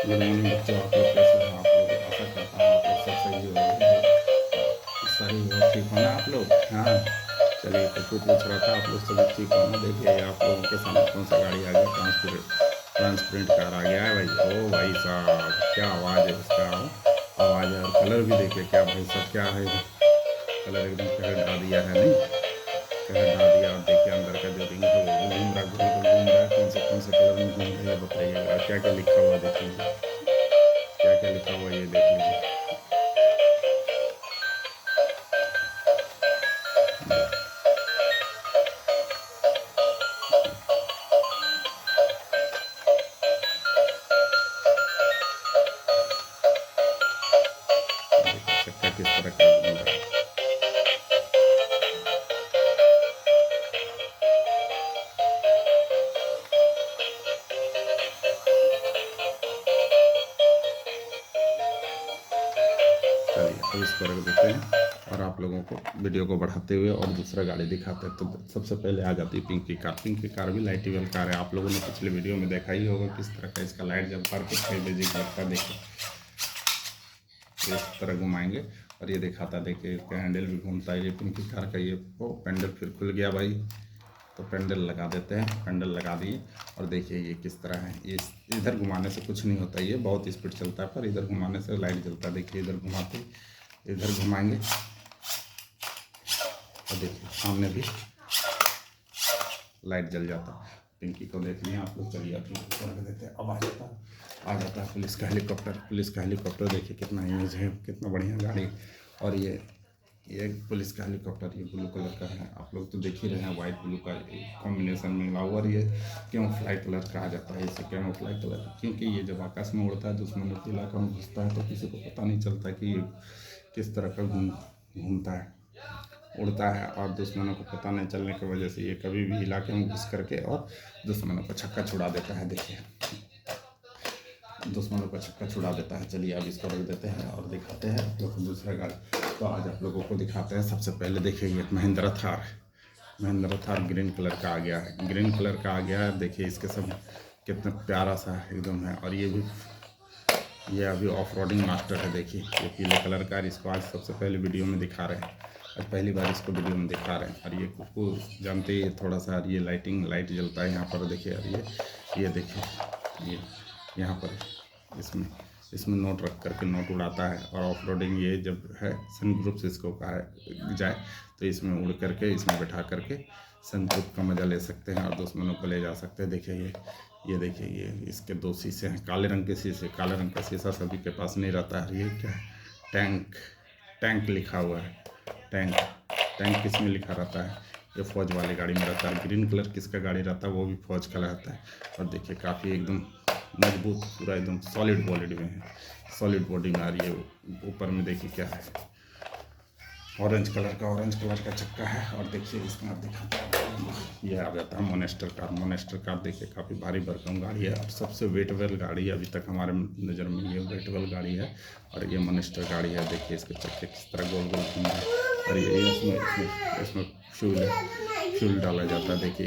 Good morning बच्चों, आप लोग कैसे हो? आप लोग आशा करता हूँ आप लोग सब सही हो, सही हो, ठीक हो ना आप लोग? हाँ, चलिए पप्पू पूछ रहा था आप लोग सभी ठीक हो ना? देखिए आप लोगों के सामने कौन सा गाड़ी आ गया, ट्रांसपेरेंट कार आ गया है भाई। ओ भाई साहब, क्या आवाज़ है इसका! आवाज़ है और कलर भी देखिए क्या भाई साहब, क्या है इधर! कलर एकदम कहर ढा दिया है, नहीं कहर ढा दिया। और देखिए अंदर का जो रिंग है वो भी घूम रहा है, गोल गोल घूम रहा है। कौन से कलर में घूम रहा है ये बताइएगा। और क्या क्या लिखा हुआ है देख लीजिए, क्या क्या लिखा हुआ है ये देख लीजिए। देखिए चक्का किस तरह का घूम रहा है। चलिए अब इसको रख देते हैं और आप लोगों को वीडियो को बढ़ाते हुए और दूसरा गाड़ी दिखाते हैं। तो सबसे पहले आ जाती है पिंकी कार। पिंकी कार भी लाइट वेल कार है, आप लोगों ने पिछले वीडियो में देखा ही होगा किस तरह का इसका लाइट जब बार कुछ कई बजे लगता है। देखिए इस तरह घुमाएंगे और ये दिखाता, देखिए इसका हैंडल भी घूमता है। ये पिंकी कार का ये वो पेंडल फिर खुल गया भाई, तो पेंडल लगा देते हैं। पेंडल लगा दिए और देखिए ये किस तरह है। ये इधर घुमाने से कुछ नहीं होता, ये बहुत स्पीड चलता है, पर इधर घुमाने से लाइट जलता है। देखिए इधर घुमाते, इधर घुमाएंगे और देखिए सामने भी लाइट जल जाता है। पिंकी को देख लिया आप लोग, चलिए आप रख देते हैं। अब आ जाता है पुलिस का हेलीकॉप्टर। पुलिस का हेलीकॉप्टर देखिए कितना इमेज है, कितना बढ़िया गाड़ी। और ये पुलिस का हेलीकॉप्टर ये ब्लू कलर का है, आप लोग तो देख ही रहे हैं, वाइट ब्लू का कॉम्बिनेशन में मिला हुआ। और ये क्यों फ्लाई कलर कहा जाता है इसे, क्यों फ्लाई कलर? क्योंकि ये जब आकाश में उड़ता है दुश्मनों के इलाका में घुसता है तो किसी को पता नहीं चलता कि ये किस तरह का घूमता है, उड़ता है। और दुश्मनों को पता नहीं चलने की वजह से ये कभी भी इलाके में घुस करके और दुश्मनों को छक्का छुड़ा देता है। देखिए दुश्मनों को छक्का छुड़ा देता है। चलिए अब इसको रख देते हैं और दिखाते हैं आप लोग को दूसरा गाड़ी। तो आज आप लोगों को दिखाते हैं। सबसे पहले देखिए ये महिंद्रा थार, महिंद्रा थार ग्रीन कलर का आ गया है, ग्रीन कलर का आ गया है। देखिए इसके सब कितना प्यारा सा एकदम है। और ये अभी ऑफ रोडिंग मास्टर है। देखिए ये पीले कलर का, इसको आज सबसे पहले वीडियो में दिखा रहे हैं, आज पहली बार इसको वीडियो में दिखा रहे हैं। और ये कुकू जानते ही थोड़ा सा, ये लाइट जलता है यहाँ पर देखिए। और ये देखिए ये यहाँ पर इसमें नोट रख करके नोट उड़ाता है। और ऑफ रोडिंग ये जब है सन ग्रुप से इसको कहा जाए तो इसमें उड़ करके इसमें बैठा करके सन ग्रुप का मज़ा ले सकते हैं और दुश्मनों को ले जा सकते हैं। देखिए ये देखिए ये इसके दो शीशे हैं, काले रंग के शीशे। काले रंग का शीशा सभी के पास नहीं रहता है। ये क्या है, टैंक लिखा हुआ है। टैंक किस में लिखा रहता है? ये फौज वाली गाड़ी में रहता है। ग्रीन कलर किसका गाड़ी रहता है? वो भी फौज का रहता है। और देखिए काफ़ी एकदम मजबूत, पूरा एकदम सॉलिड बॉडी में है, सॉलिड बॉडी में आ रही है। ऊपर में देखिए क्या है, ऑरेंज कलर का चक्का है। और देखिए इसमें आप दिखाता है, ये आ जाता है मोनेस्टर कार। मोनेस्टर कार देखिए काफ़ी भारी भरकम गाड़ी है और सबसे वेटेबल गाड़ी है अभी तक हमारे नज़र में, ये वेटेबल गाड़ी है। और ये मोनेस्टर गाड़ी है। देखिए इसके चक्के किस तरह गोल गोल घूम रहे हैं। और ये इसमें फ्यूल डाला जाता है। देखिए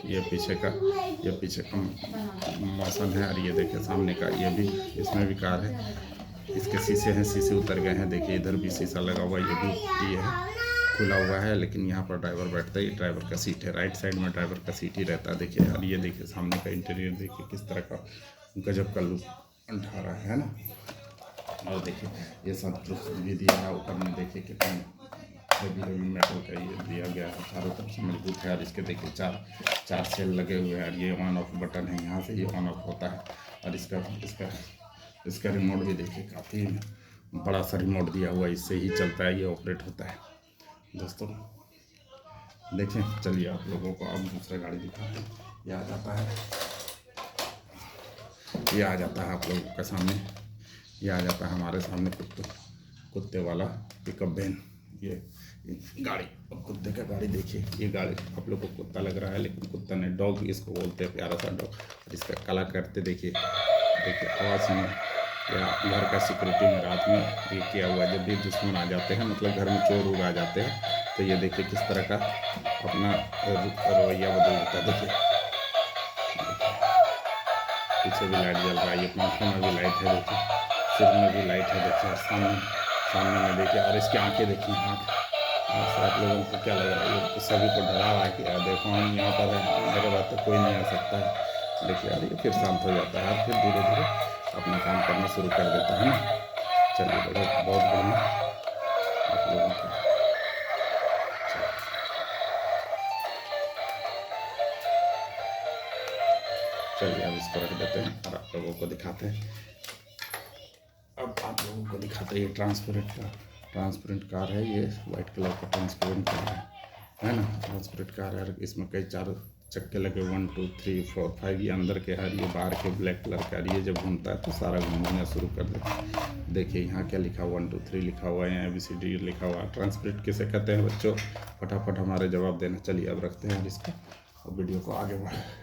ये पीछे का मौसम है। और ये देखिए सामने का, ये भी इसमें भी कार है। इसके शीशे उतर गए हैं। देखिए इधर भी शीशा लगा हुआ है, ये भी ये है खुला हुआ है। लेकिन यहाँ पर ड्राइवर बैठता है, ये ड्राइवर का सीट है। राइट साइड में ड्राइवर का सीट ही रहता है। देखिए और ये देखिए सामने का इंटीरियर देखिए किस तरह का गजब का लुक उठा रहा है ना। और देखिए ये सब भी दिया है ऊपर में, देखिए कितना हेवी मेटल का ये दिया गया है, चारों तरफ से मजबूत है। और इसके देखिए चार सेल लगे हुए हैं। और ये ऑन ऑफ बटन है, यहाँ से ये ऑन ऑफ होता है। और इसका रिमोट भी देखिए काफ़ी बड़ा सा रिमोट दिया हुआ है, इससे ही चलता है, ये ऑपरेट होता है। दोस्तों देखें, चलिए आप लोगों को अब दूसरा गाड़ी दिखाते हैं। ये आ जाता है आप लोगों के सामने, ये आ जाता है हमारे सामने कुत्ते वाला पिकअप वैन। ये गाड़ी, अब कुत्ते का गाड़ी देखिए। ये गाड़ी आप लोग को कुत्ता लग रहा है लेकिन कुत्ता नहीं, डॉग इसको बोलते हैं, प्यारा सा डॉग। और इसका कला करते देखिए आवाज़ में, या घर का सिक्योरिटी में रात में ये किया हुआ। जब भी दुश्मन आ जाते हैं, मतलब घर में चोर आ जाते हैं, तो ये देखिए किस तरह का अपना रवैया बदल देता है। देखिए पीछे भी लाइट जल रहा है, ये पंखों में भी लाइट है देखिए, सिर में भी लाइट है देखिए, और सामने में देखिए, और इसकी आंखें देखिए, आँख आप लोगों को क्या लग रहा है, ये सभी को डरा रहा है कि यार देखो हम यहाँ पर हैं, मेरे बाद तो कोई नहीं आ सकता है। देखिए यार ये फिर शांत हो जाता है और फिर धीरे धीरे अपना काम करना शुरू कर देता है ना। चलिए बहुत बढ़िया आप लोगों को। चलिए अब इसको रख देते हैं और आप लोगों को दिखाते हैं। अब आप लोगों को दिखाते हैं, ये ट्रांसपेरेंट कार है, ये वाइट कलर का ट्रांसपेरेंट कार है ना। ट्रांसपेरेंट कार है, इसमें कई 4 चक्के लगे, 1 2 3 4 5, ये अंदर के है, ये बाहर के ब्लैक कलर का, ये जब घूमता है तो सारा घूमना शुरू कर देता है। देखिए यहाँ क्या लिखा हुआ 1 2 3 लिखा हुआ है, ABCD लिखा हुआ है। ट्रांसपेरेंट किसे कहते हैं बच्चों, फटाफट हमारे जवाब देना। चलिए अब रखते हैं इसको और वीडियो को आगे बढ़ाएं।